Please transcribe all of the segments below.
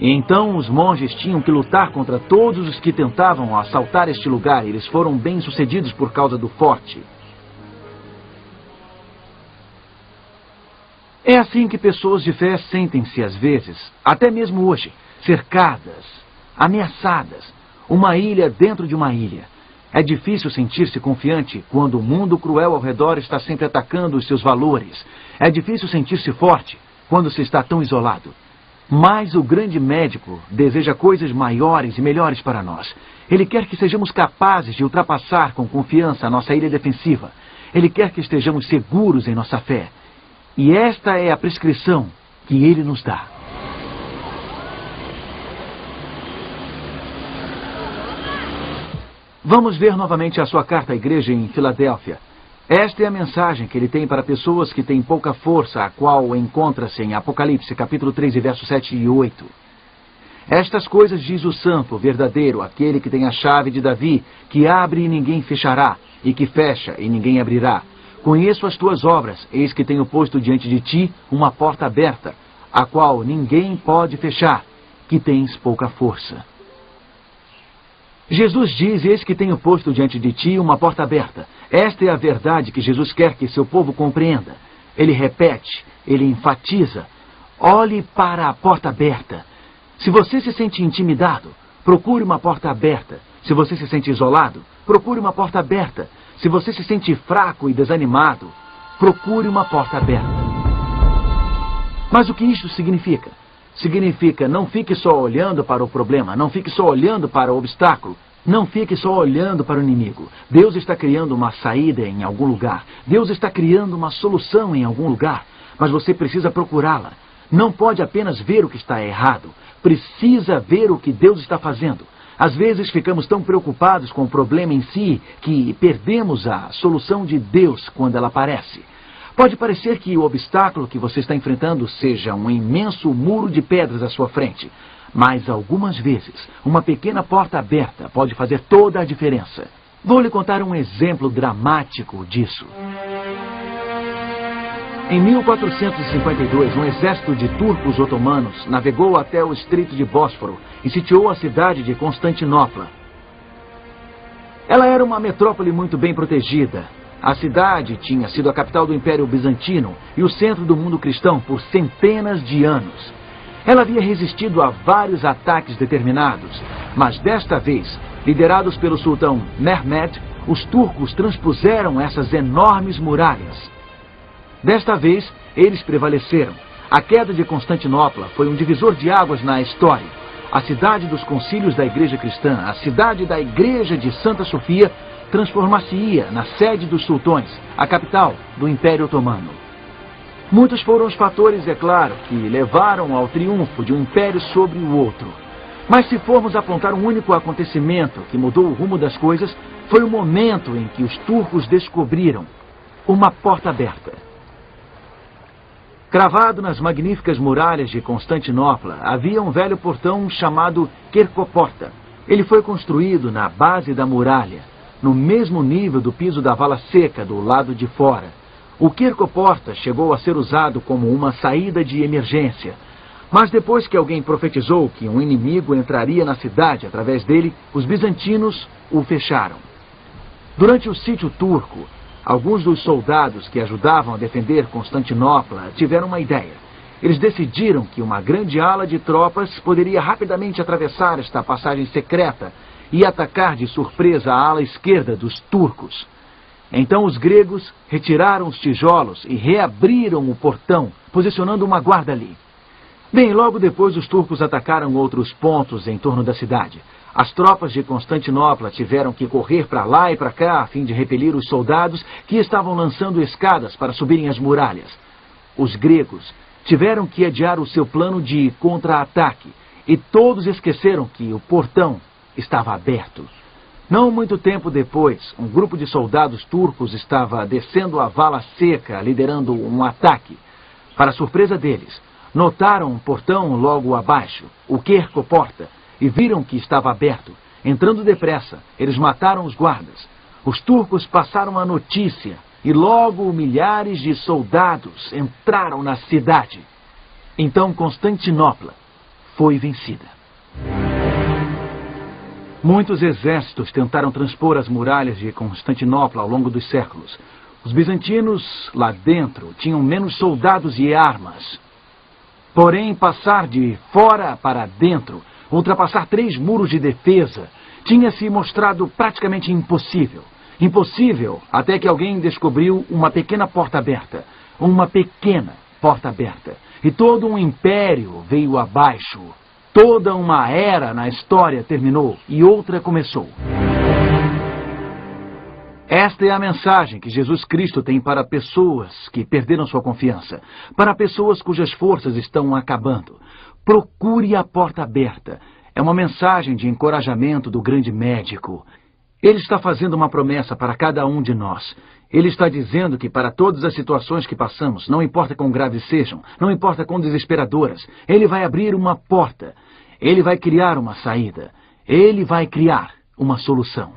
E então os monges tinham que lutar contra todos os que tentavam assaltar este lugar. Eles foram bem-sucedidos por causa do forte. É assim que pessoas de fé sentem-se às vezes, até mesmo hoje, cercadas, ameaçadas, uma ilha dentro de uma ilha. É difícil sentir-se confiante quando o mundo cruel ao redor está sempre atacando os seus valores. É difícil sentir-se forte quando se está tão isolado. Mas o grande médico deseja coisas maiores e melhores para nós. Ele quer que sejamos capazes de ultrapassar com confiança a nossa ilha defensiva. Ele quer que estejamos seguros em nossa fé. E esta é a prescrição que ele nos dá. Vamos ver novamente a sua carta à igreja em Filadélfia. Esta é a mensagem que ele tem para pessoas que têm pouca força, a qual encontra-se em Apocalipse, capítulo 3, versos 7 e 8. Estas coisas diz o santo, verdadeiro, aquele que tem a chave de Davi, que abre e ninguém fechará, e que fecha e ninguém abrirá. Conheço as tuas obras, eis que tenho posto diante de ti uma porta aberta, a qual ninguém pode fechar, que tens pouca força. Jesus diz, eis que tenho posto diante de ti uma porta aberta. Esta é a verdade que Jesus quer que seu povo compreenda. Ele repete, ele enfatiza. Olhe para a porta aberta. Se você se sente intimidado, procure uma porta aberta. Se você se sente isolado, procure uma porta aberta. Se você se sente fraco e desanimado, procure uma porta aberta. Mas o que isso significa? Significa não fique só olhando para o problema, não fique só olhando para o obstáculo, não fique só olhando para o inimigo. Deus está criando uma saída em algum lugar. Deus está criando uma solução em algum lugar, mas você precisa procurá-la. Não pode apenas ver o que está errado, precisa ver o que Deus está fazendo. Às vezes ficamos tão preocupados com o problema em si que perdemos a solução de Deus quando ela aparece. Pode parecer que o obstáculo que você está enfrentando seja um imenso muro de pedras à sua frente, mas algumas vezes uma pequena porta aberta pode fazer toda a diferença. Vou lhe contar um exemplo dramático disso. Em 1452, um exército de turcos otomanos navegou até o Estreito de Bósforo e sitiou a cidade de Constantinopla. Ela era uma metrópole muito bem protegida. A cidade tinha sido a capital do Império Bizantino e o centro do mundo cristão por centenas de anos. Ela havia resistido a vários ataques determinados, mas desta vez, liderados pelo sultão Mehmed, os turcos transpuseram essas enormes muralhas. Desta vez, eles prevaleceram. A queda de Constantinopla foi um divisor de águas na história. A cidade dos concílios da Igreja Cristã, a cidade da Igreja de Santa Sofia, transformar-se-ia na sede dos sultões, a capital do Império Otomano. Muitos foram os fatores, é claro, que levaram ao triunfo de um império sobre o outro. Mas se formos apontar um único acontecimento que mudou o rumo das coisas, foi o momento em que os turcos descobriram uma porta aberta. Cravado nas magníficas muralhas de Constantinopla, havia um velho portão chamado Quercoporta. Ele foi construído na base da muralha, no mesmo nível do piso da vala seca do lado de fora. O Quercoporta chegou a ser usado como uma saída de emergência. Mas depois que alguém profetizou que um inimigo entraria na cidade através dele, os bizantinos o fecharam. Durante o sítio turco, alguns dos soldados que ajudavam a defender Constantinopla tiveram uma ideia. Eles decidiram que uma grande ala de tropas poderia rapidamente atravessar esta passagem secreta e atacar de surpresa a ala esquerda dos turcos. Então os gregos retiraram os tijolos e reabriram o portão, posicionando uma guarda ali. Bem, logo depois os turcos atacaram outros pontos em torno da cidade. As tropas de Constantinopla tiveram que correr para lá e para cá a fim de repelir os soldados que estavam lançando escadas para subirem as muralhas. Os gregos tiveram que adiar o seu plano de contra-ataque e todos esqueceram que o portão estava aberto. Não muito tempo depois, um grupo de soldados turcos estava descendo a vala seca, liderando um ataque. Para surpresa deles, notaram um portão logo abaixo, o Quercoporta, e viram que estava aberto. Entrando depressa, eles mataram os guardas. Os turcos passaram a notícia e logo milhares de soldados entraram na cidade. Então Constantinopla foi vencida. Muitos exércitos tentaram transpor as muralhas de Constantinopla ao longo dos séculos. Os bizantinos, lá dentro, tinham menos soldados e armas. Porém, passar de fora para dentro, ultrapassar 3 muros de defesa, tinha se mostrado praticamente impossível. Impossível até que alguém descobriu uma pequena porta aberta. Uma pequena porta aberta. E todo um império veio abaixo. Toda uma era na história terminou e outra começou. Esta é a mensagem que Jesus Cristo tem para pessoas que perderam sua confiança, para pessoas cujas forças estão acabando. Procure a porta aberta. É uma mensagem de encorajamento do grande médico. Ele está fazendo uma promessa para cada um de nós. Ele está dizendo que para todas as situações que passamos, não importa quão graves sejam, não importa quão desesperadoras, Ele vai abrir uma porta. Ele vai criar uma saída. Ele vai criar uma solução.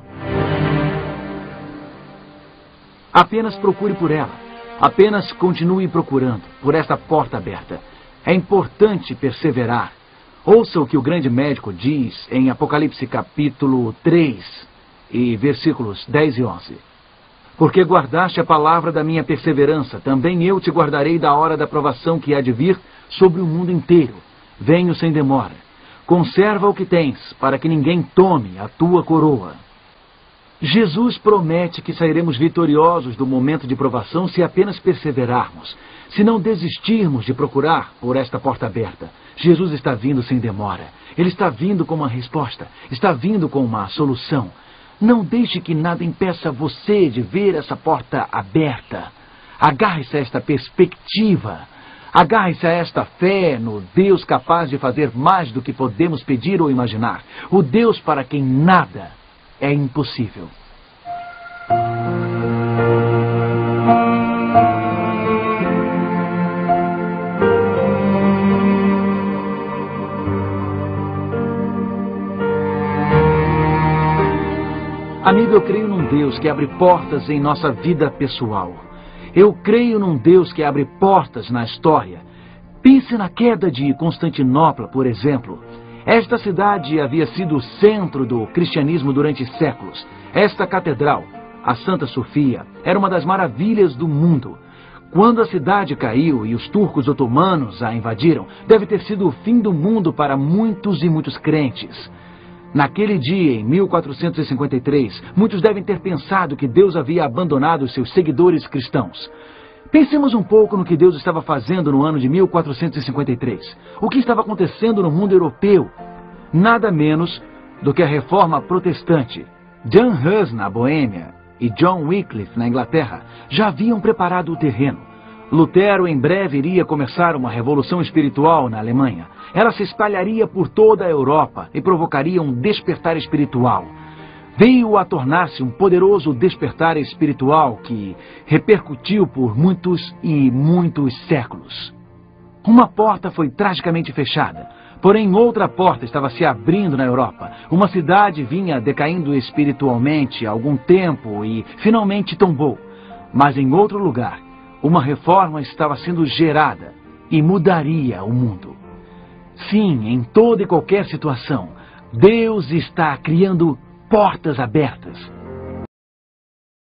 Apenas procure por ela. Apenas continue procurando por esta porta aberta. É importante perseverar. Ouça o que o grande médico diz em Apocalipse capítulo 3 e versículos 10 e 11. Porque guardaste a palavra da minha perseverança, também eu te guardarei da hora da provação que há de vir sobre o mundo inteiro. Venho sem demora. Conserva o que tens, para que ninguém tome a tua coroa. Jesus promete que sairemos vitoriosos do momento de provação se apenas perseverarmos, se não desistirmos de procurar por esta porta aberta. Jesus está vindo sem demora. Ele está vindo com uma resposta, está vindo com uma solução. Não deixe que nada impeça você de ver essa porta aberta. Agarre-se a esta perspectiva. Agarre-se a esta fé no Deus capaz de fazer mais do que podemos pedir ou imaginar. O Deus para quem nada é impossível. Amigo, eu creio num Deus que abre portas em nossa vida pessoal. Eu creio num Deus que abre portas na história. Pense na queda de Constantinopla, por exemplo. Esta cidade havia sido o centro do cristianismo durante séculos. Esta catedral, a Santa Sofia, era uma das maravilhas do mundo. Quando a cidade caiu e os turcos otomanos a invadiram, deve ter sido o fim do mundo para muitos e muitos crentes. Naquele dia, em 1453, muitos devem ter pensado que Deus havia abandonado os seus seguidores cristãos. Pensemos um pouco no que Deus estava fazendo no ano de 1453. O que estava acontecendo no mundo europeu? Nada menos do que a reforma protestante. John Hus, na Boêmia, e John Wycliffe, na Inglaterra, já haviam preparado o terreno. Lutero em breve iria começar uma revolução espiritual na Alemanha. Ela se espalharia por toda a Europa e provocaria um despertar espiritual. Veio a tornar-se um poderoso despertar espiritual que repercutiu por muitos e muitos séculos. Uma porta foi tragicamente fechada, porém outra porta estava se abrindo na Europa. Uma cidade vinha decaindo espiritualmente há algum tempo e finalmente tombou. Mas em outro lugar, uma reforma estava sendo gerada e mudaria o mundo. Sim, em toda e qualquer situação, Deus está criando portas abertas.